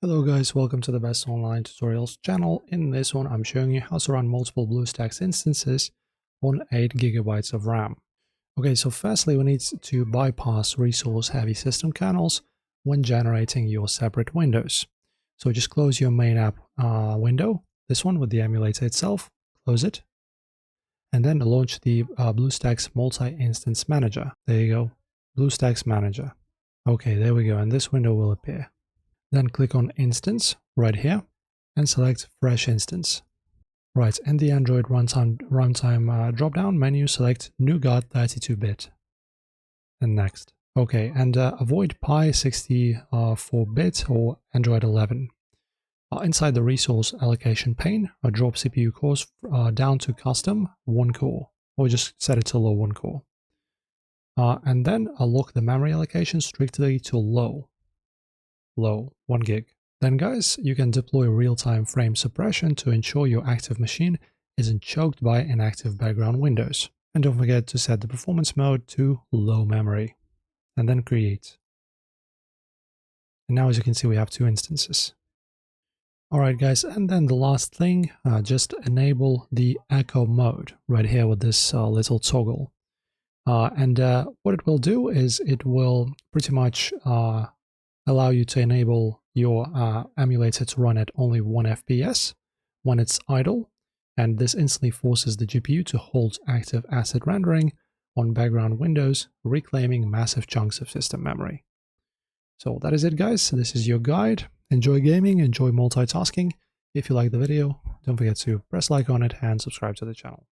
Hello guys, welcome to the Best Online Tutorials channel. In this one, I'm showing you how to run multiple BlueStacks instances on 8 GB of RAM. Okay, so firstly, we need to bypass resource-heavy system kernels when generating your separate windows. So just close your main app window, this one with the emulator itself, close it, and then launch the BlueStacks Multi-Instance Manager. There you go, BlueStacks Manager. Okay, there we go, and this window will appear. Then click on Instance right here and select Fresh Instance. Right, in the Android runtime drop-down menu, select Nougat 32-bit. And next. Okay, and avoid Pi 64-bit or Android 11. Inside the resource allocation pane, drop CPU cores down to custom 1 core, or just set it to low 1 core. And then lock the memory allocation strictly to low 1 gig. Then guys, you can deploy real-time frame suppression to ensure your active machine isn't choked by inactive background windows. And don't forget to set the performance mode to low memory. And then create. And now as you can see, we have 2 instances. Alright guys, and then the last thing, just enable the echo mode right here with this little toggle. And what it will do is it will pretty much allow you to enable your emulator to run at only 1 FPS when it's idle, and this instantly forces the GPU to halt active asset rendering on background windows, reclaiming massive chunks of system memory. So that is it guys, this is your guide. Enjoy gaming, enjoy multitasking. If you like the video, don't forget to press like on it and subscribe to the channel.